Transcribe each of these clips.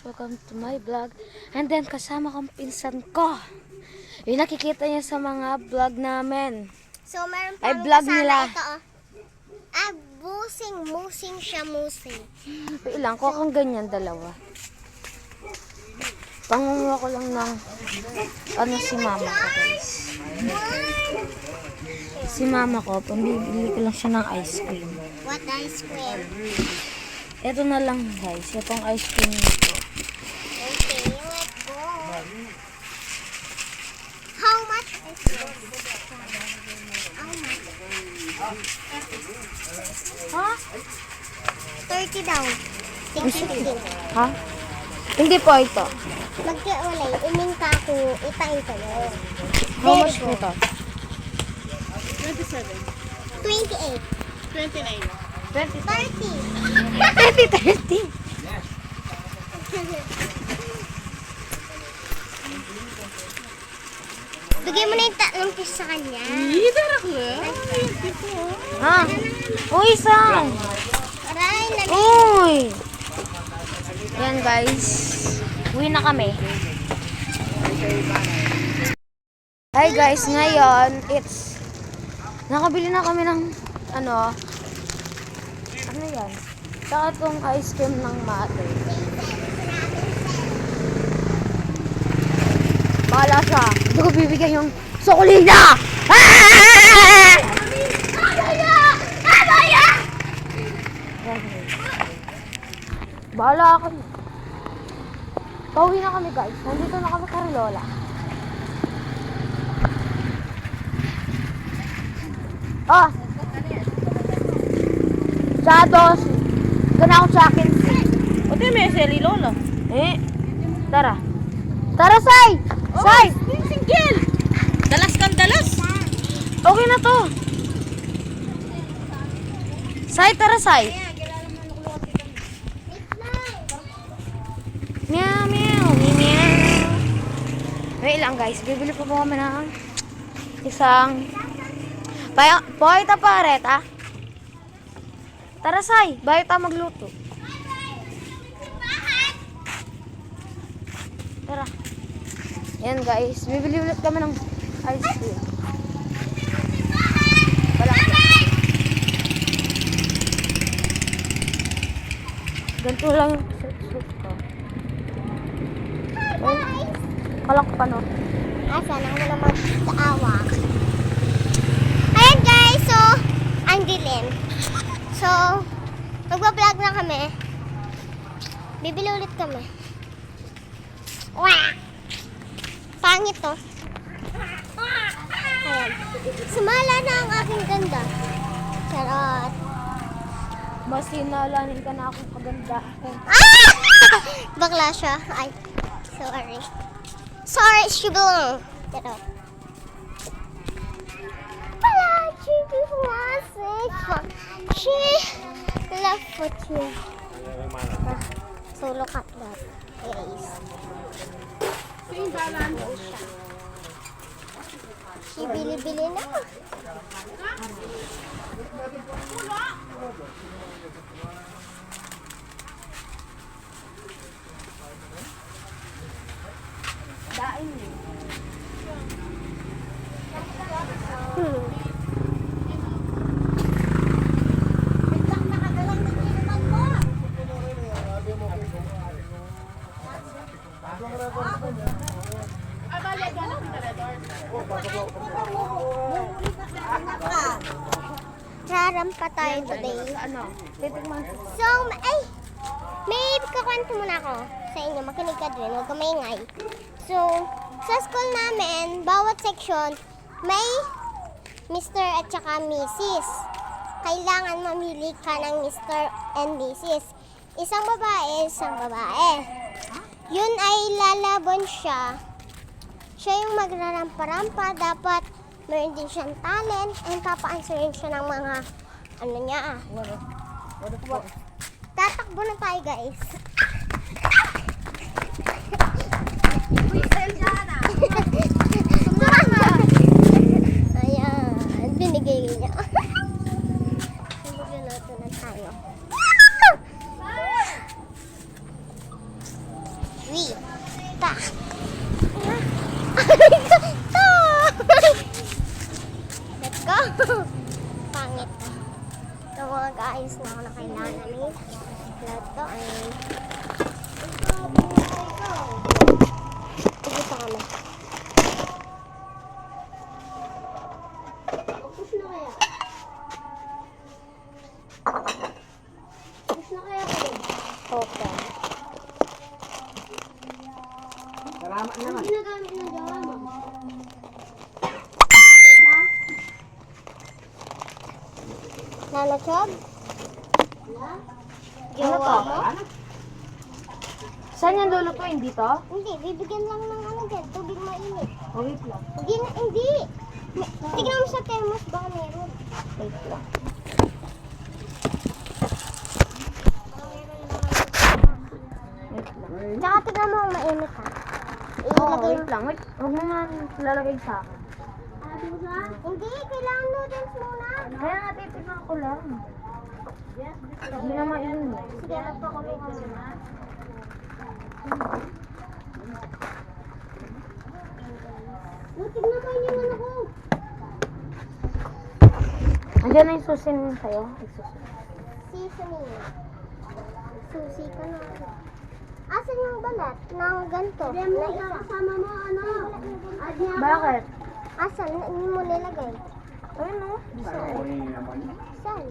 welcome to my vlog. And then kasama kong pinsan ko. Yung nakikita niya sa mga vlog namin. So meron Ay, pa vlog kasama nila. ito. Musing siya, musing. Wait lang, kuha kang ganyan, dalawa. Pangunguha ko lang ng si mama ko, guys. Si mama ko, pambibili ko lang siya ng ice cream. What ice cream? Ito na lang, guys. Itong ice cream nito. Okay, let's go. How much is this? How much? Ha? 30 daw. 60. Ha? Hindi po ito. Magkiulay, uming ka ako, itay ko yun. How much po ito? 27, 28. 29. 30. 30. Bigay mo na yung tatlong piece sa kanya. Darak na. Ha? Uy, isang! Aray, Uy! Yan, guys. Uwi na kami. Hi, guys. Ngayon, nakabili na kami ng, ano yan? Saka itong ice cream ng mother. Bahala siya. Hindi ko bibigyan yung sokolina! Ah! Bahala ako. Pauwi na kami, guys. Nandito na kami kay Lola. Oh! Shadows! Ito na ako sa akin. O, di may seli lola. Tara. Tara, Sai! Sai! Single! Dalas kang dalas. Okay na to. Sai, tara, Sai. Meow, meow, meow. Wait lang, guys. Bibili po kami ng isang Boy, paret, ah. Tara, Sai. Bayo tayo magluto. Tara. Yan, guys. Bibili ulit kami ng ice cream. Ganito lang yung suit ko. Ay, kalak pa, no? Asa na mo naman sa awa. Ayan guys, so, ang dilim. So, magbablog na kami. Bibili ulit kami. Wah! Pangit to. Ayan. Sumala na ang aking ganda. Charot. Mas sinalanin ka na akong kaganda. Ah! Bakla siya. Ay, sorry. Sorry, Shibong. Pero, wala, she left for you. So, look at that. Guys. She bili-bili na. Rarampa tayo today. Ano? Titigman. So, may kakwento muna ako sa inyo. Makinig ka din. Huwag ka maingay. So, sa school namin, bawat section, may Mr. at saka Mrs. Kailangan mamili ka ng Mr. and Mrs. Isang babae, isang babae. Yun ay lalaban siya. Siya yung magrarampa-rampa. Dapat meron din siyang talent and papa-answerin siya ng mga ano niya ah. Tatakbo na tayo guys. Ayan, binigay niya. Magluluto na tayo. Ta. Let's go. Pangit. Ito mga guys na ako na kailangan namin. Lahat to ay... Sige pa kami. Push na kaya? Push na kaya kayo? Okay. Salamat naman. Ginagamit ng jowa mo? Nanachog? Jowa mo? Saan yan lulutuin? Dito? Hindi, bibigyan lang ng ano dyan, tubig mainit. Oh, wait lang. Hindi na, hindi. Tignan mo sa thermos, baka meron. Wait lang. Wait lang. Tsaka tignan mo ang mainit ha. Oo, Ilagay wait lang. Wait. Huwag mo nga lalagay sa akin. Hindi, kailangan noodles muna. Kaya nga, titignan ko lang. Hindi na mainit. Sige, nagpakulo ka muna. Tignan mo yung ano ko. Andiyan na yung susin sa'yo. Seasoning. Susi ka na. Asan yung balat ng ganito? Na isa. Kasama mo ano? Bakit? Asan? Hindi mo nilagay. Ayun no. Saan?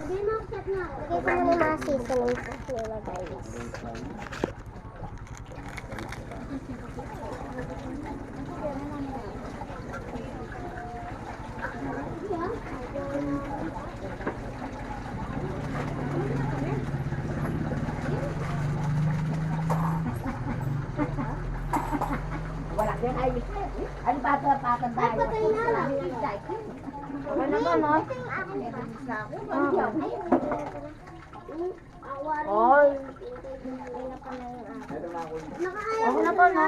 Sabi mo, set na. Lagay ko muna yung mga seasoning nila guys. Wala kang ay. Ano ba ito? Patang tayo. Patay na lang. Okay na ba, no? Ito yung akin pa. Oy. Nakaayos Okay na ba, no?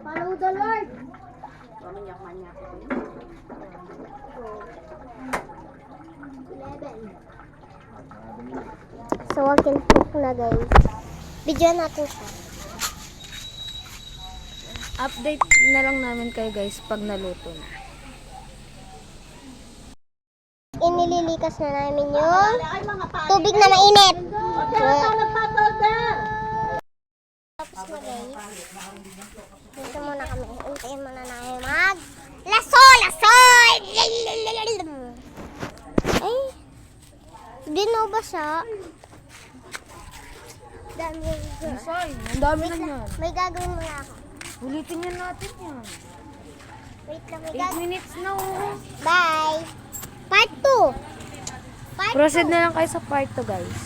Follow the Lord. Manyak-manyak. 11. So, wag can cook na guys. Video natin siya. Update na lang namin kayo guys pag naluto na. Inililikas na namin yung tubig na mainit. Tapos na guys. Dito muna kami. Hintayin muna namin mag lasol! Ay! Dino ba siya? Dami. Sorry, ang dami na yan. May gagawin muna ako. Ulitin yan natin yan. Wait lang, may 8 gagawin. minutes na oh. Bye! Part 2! Part Proceed 2. na lang kayo sa part 2 guys.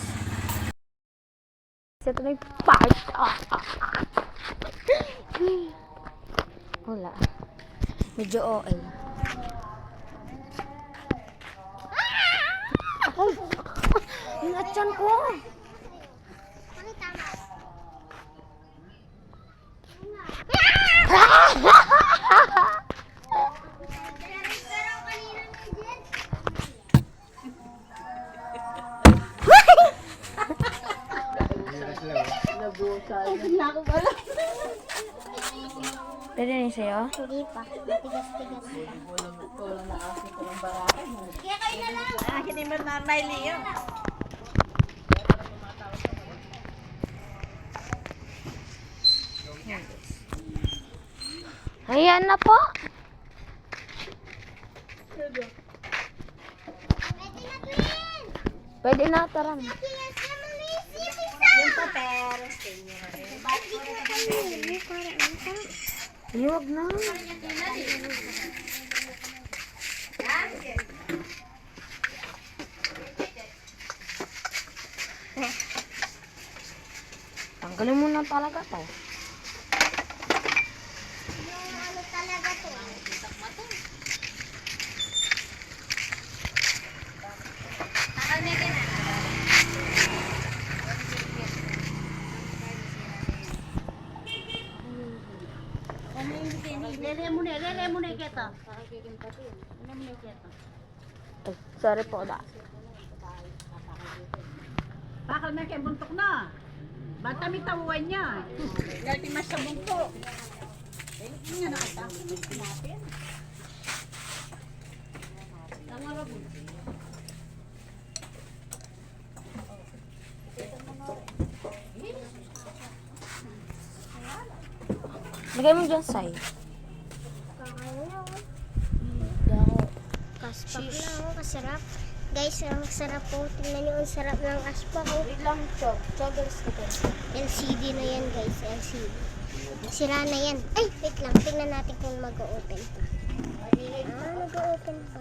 Ito na yung part. Wala. Medyo OA. Yung atyan ko. Pakita mo. Pwede na yung sa'yo? Hindi pa. Matigas-tigas. Kaya kayo na lang. Akin yung may liyo. Ayan na po. Pwede na twin! Pwede na, tara. Yes, naman may sisisa! Yung paper. Bakit ko kayo? May parang ito. Iwag na. Tanggalin mo na talaga to. Yung ano talaga to. Ay, sorry po da. Bakal na kay buntok na. Bata mi tawuan niya. Dati mas sa buntok. Hindi nga nakita. Natin. Tama ba po? Lagay mo dyan, Sai. Kaspak lang, kasarap. Guys, ang sarap po. Tingnan nyo, ang sarap ng aspak. Wait lang, chog. Choggers ko. LCD na yan, guys. LCD. Sira na yan. Ay, wait lang. Tingnan natin kung mag-open pa. Nag-open pa.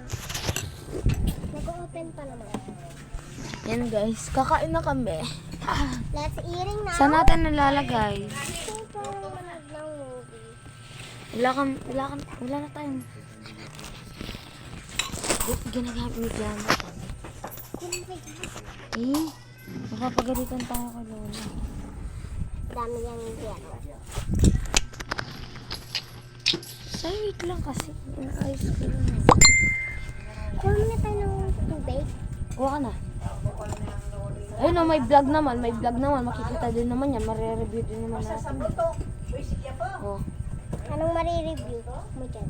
Nag-open pa naman. Yan guys, kakain na kami. Let's eating now. Saan natin nalalagay? Ito manood ng movie. Wala na tayong... Ginagamit mo dyan. Eh, makapagalitan tayo kay Lola. Dami yan dyan. Say, wait lang kasi. Inaayos ko lang. Kuha muna tayo ng tubig. Kuha ka na. Ayun o, may vlog naman. May vlog naman. Makikita din naman yan. Mare-review din naman natin. Oh. Anong marireview mo dyan?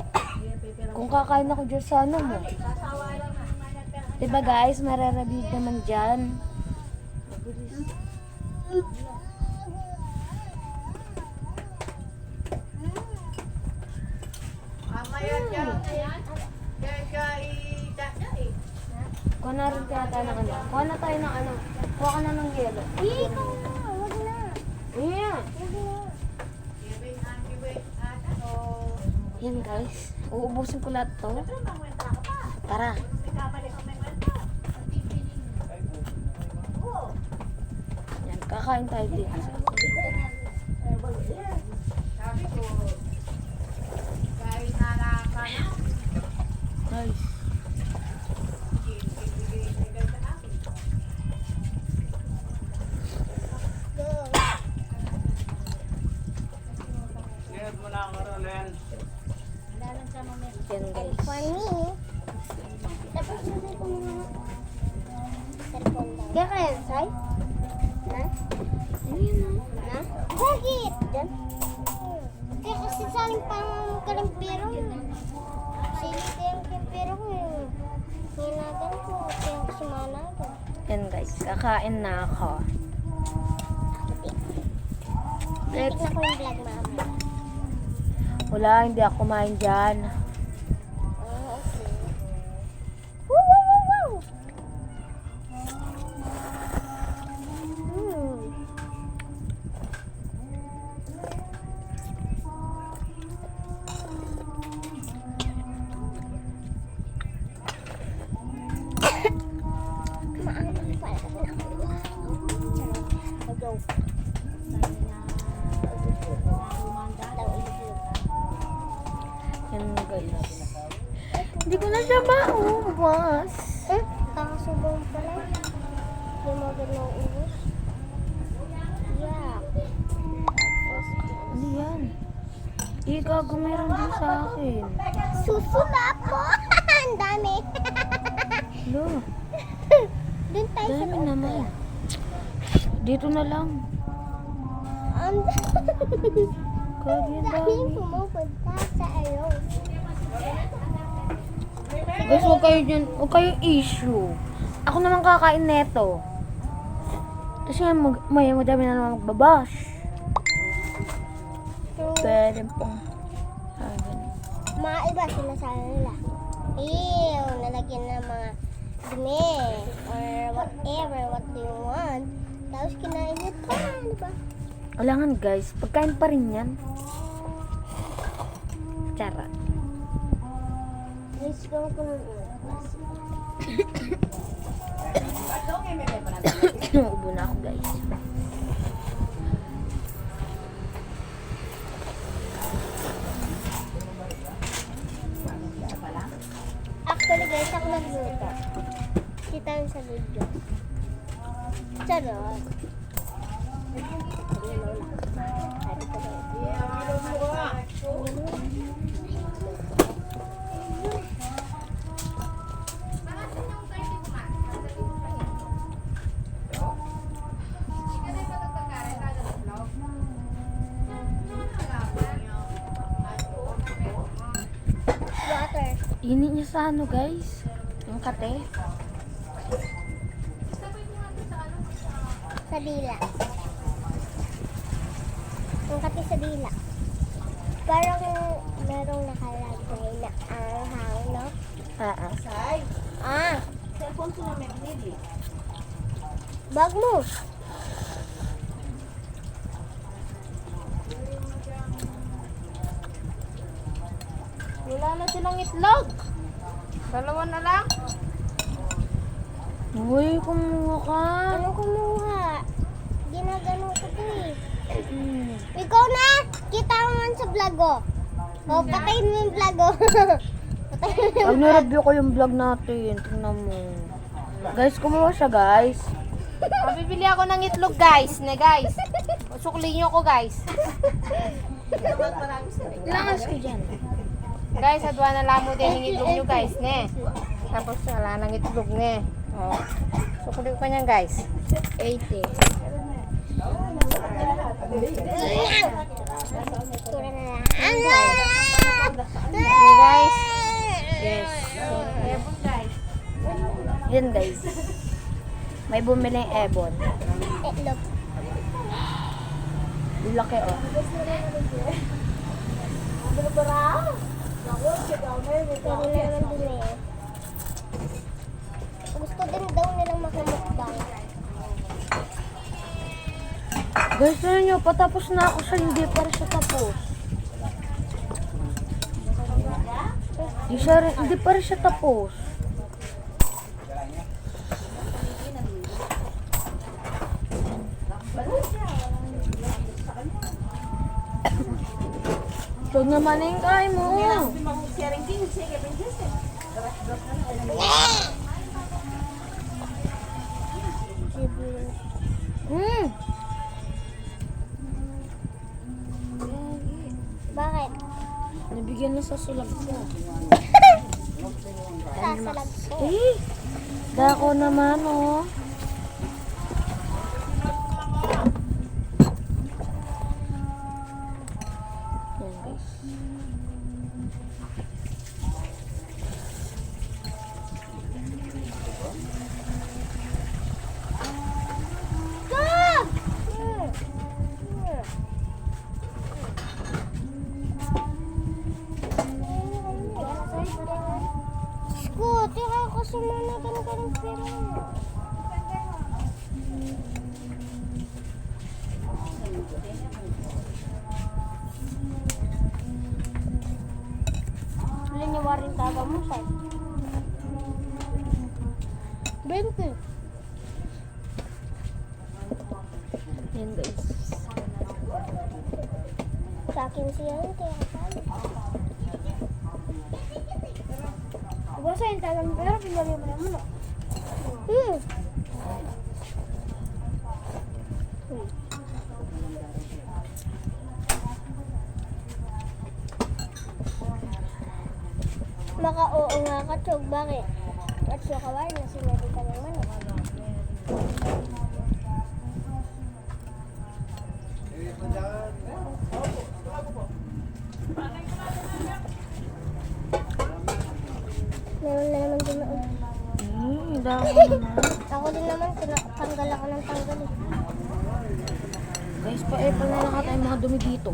Kung kakain ako dyan sa ano mo. Diba guys, mare-review naman dyan. Kuha na rin kaya tayo ng ano. Kuha na tayo ng ano. Kuha ka na ng yelo. Ikaw na. Huwag na. Ayan. Huwag na. Yan guys. Uubusin ko lahat to. Tara. Yan, kakain tayo dito. Nice. Go. Yan guys. For me. Tapos nasa ko mga cellphone daw. Kaya kaya, Sai? Na? Na? Bakit? Diyan? Kaya kasi sa aling pang kalimpiro. Sili kaya ang kalimpiro ko yung hinagan ko. Kaya ako sumanagan. Yan guys, kakain na ako. Titik na ko yung vlog mamaya. Wala, hindi ako kumain dyan. Oh, okay. Woo, woo, woo, woo! Maangang pala na ako. Yan guys. Hindi ko na siya maubos. Kakasubong pala. Yung mga ganang ubos. Yeah. Ano yan? Gago, meron din sa akin. Susula po! Ang dami! Lo, Doon tayo sa dami naman. Dito na lang. Ang Kaya daming dami. pumupunta sa araw. Guys, huwag kayo dyan. Huwag kayo issue. Ako naman kakain neto. Kasi may madami na naman magbabash. Pwede pong. Mga iba sinasabi nila. Ew, nalagyan ng mga dumi. Or whatever, what do you want. Tapos kinain niyo pa, ano ba? Alangan guys, pagkain pa rin yan. Charot. Let's go ko ng ulas. Ubo na ako guys. Actually guys, ako nagluto. Kita yun sa video. Charot. Sabi ko ba? Ini niya sa ano guys? Yung kate. Sa dila. Ang kati sa dila. Parang merong nakalagay na anghang, no? Say, Ah, cellphone ko na may binili. bag mo. Wala na silang itlog. Dalawa na lang. Uy, kumuha ka. Ano kumuha? Ginagano ko to eh. Ikaw na! Kita mo man sa vlog ko. O, patayin mo yung vlog ko. Patayin mo Pag yung vlog. na-review ko yung vlog natin, tingnan mo. Guys, kumuha siya guys. Bibili ako ng itlog guys, ne guys. Sukli niyo ko guys. Langas ko dyan. Guys, adwa na lang mo din yung itlog nyo guys, ne. Tapos wala ng itlog, ne. Oh. Sukli ko niyan guys. 80. Tura na lang. Okay guys. Yes. Yan guys. May bumili yung ebon. Itlog. Laki oh. Pero naman din eh. Gusto din daw nilang makamukbang. Guys, ano nyo, patapos na ako siya, hindi pa rin siya tapos. Hindi pa rin siya tapos. Ito naman yung kain mo. Bakit? Nabigyan na sa sulag ko. Sasalag ko. Eh, dako naman oh. Yan guys. Stop! Scooty, kaya kasi muna ganun pero. Wala niya waring taga mo, Sai. 20. Yan guys. Sa akin siya yun, kaya kasali. Basta yung tagang pero pinali mo naman. Maka-oo nga ka, Chog. Bakit? At siya kawar na sinabi ka ng manok. Meron na naman din ako. Dako naman. Ako din naman, tanggal ako ng tanggal eh. Guys, pa-epal na lahat ay mga dumi dito.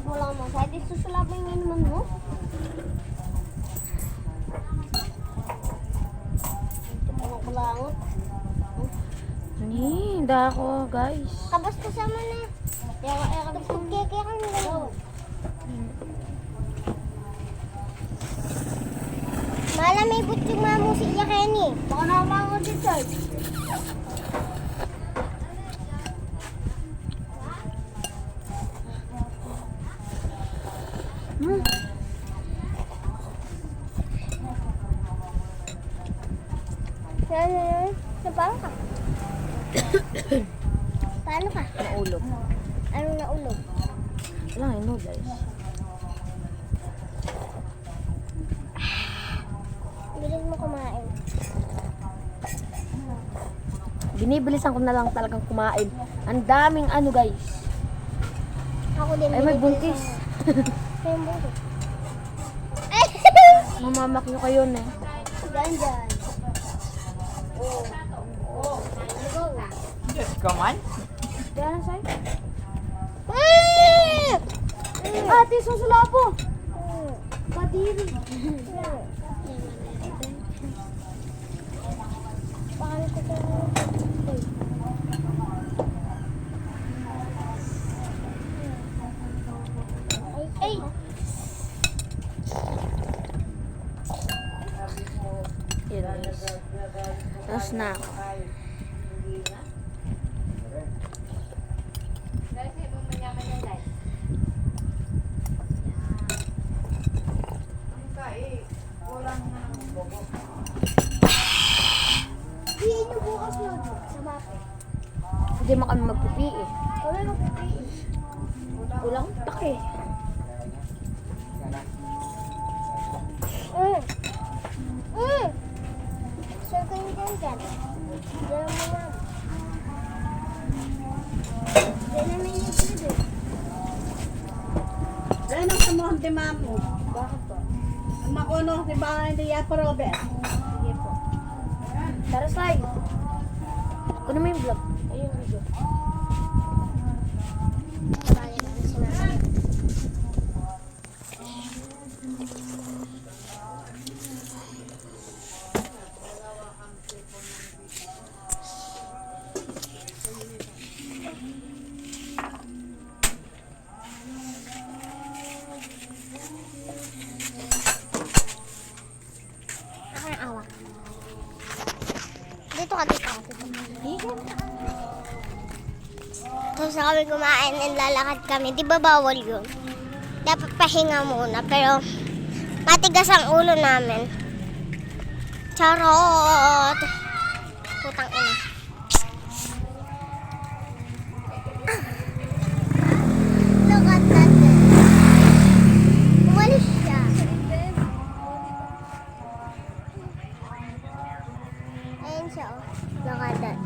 Wala mo. Kahit isusulabay nga naman mo. Ito pa ng kulangot. Dako guys. Kabas ko sama na. Tapos keke ka nila. Mala may butyong mamusi niya Kenny. Baka na ako dito. Yan. Paano ka? Paano ka? Naulog. Anong naulog? Wala nga, noodles. Bilis mo kumain. Binibilisan ko na lang talagang kumain. Ang daming ano guys. Ako din. Ay, may buntis. May buntis. Mamamak nyo kayo na. Ganyan. Diyos ko man. Kaya na sa'yo? Ate, susula po. Kadiri. Paano ko ito? Ay! Yun guys. Tapos na ako. Hihin niyo bukas na sa mape. Hindi mo kami magpipi eh. Kami magpipiin. Walang take. Sir, kayo dyan. Diyan mo yan. Diyan namin yung pwede. Dahil ang samuhan di mamo. Bakit po? Ang makuno, di ba hindi pa Robert? Sige po. Tara slide. Kuno mo yung vlog. Ayun yung video. Bali na si mama. Ako ng awa. Dito ka, dito ka. Dito. Tapos na kami kumain and lalakad kami. Di ba bawal yun? Dapat pahinga muna. Pero matigas ang ulo namin. Charot! Putang ina. Look at that. Umalis siya. Ayun siya, oh. Look at that.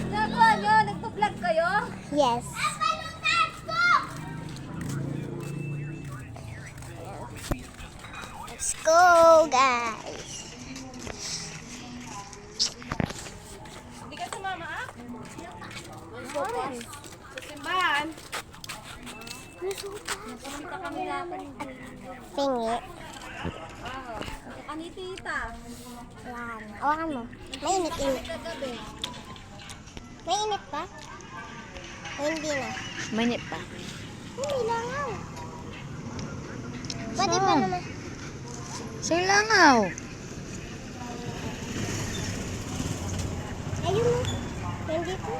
Nagawa nyo? Nagpa-vlog kayo? Yes. Let's go, guys. Hindi ka sumama ah? Sa simbahan. Punta kami natin. Pingi. Ani tita? Yan. Awakan mo. Mainit-init. Mainit pa? O hindi na? Mainit pa. Hindi langaw. Pwede pa naman. Sa langaw. Ayun mo. Hindi po.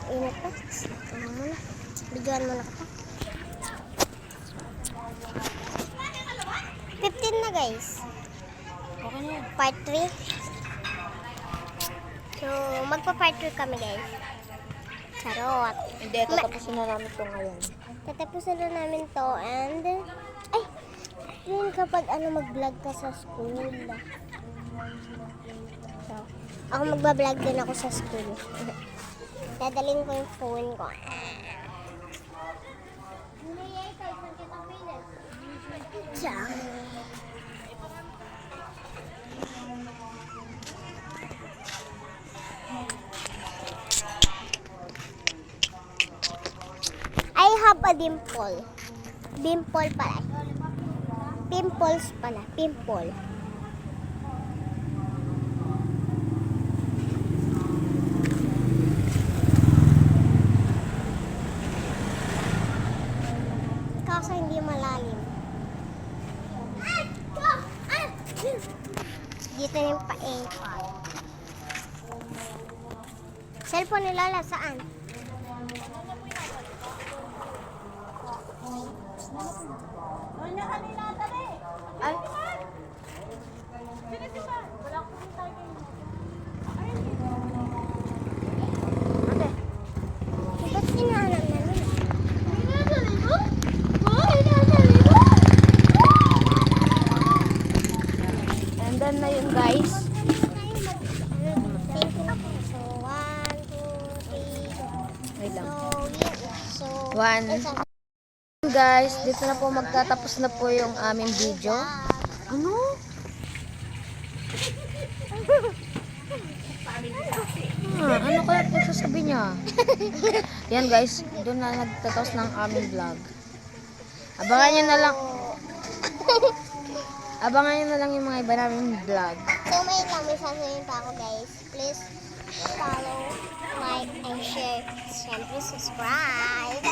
Init pa. Ano mo na. Bidyoan mo na kita. 15 na guys. Okay na yan. Part 3. So, magpa-part 3 kami guys. Charot. Hindi, tatapusin na namin ito ngayon. Tatapusin na namin to and... Ay! Yun kapag mag-vlog ka sa school. So, ako magbablog din ako sa school. Dadalhin ko yung phone ko. Siya. I have a dimple. Dimple pala. Pimples pala. Pimple. Kaso hindi malalim. Dito yung pa-airpod. Cellphone ni Lola, saan? Ay! Ate. Ba't hinahanap na nun? And then na yun guys. 20 na po. So, 1, 2, 3. Wait lang. So, yun. So, One. isang- Guys, dito na po magtatapos na po yung aming video. Ano? Ano kaya po sasabihin niya? Yan guys, doon na nagtatapos ng aming vlog. Abangan nyo na lang. Abangan nyo na lang yung mga iba naming vlog. So, may sasabihin pa ako, guys. Please follow, like, and share. Siyempre, subscribe.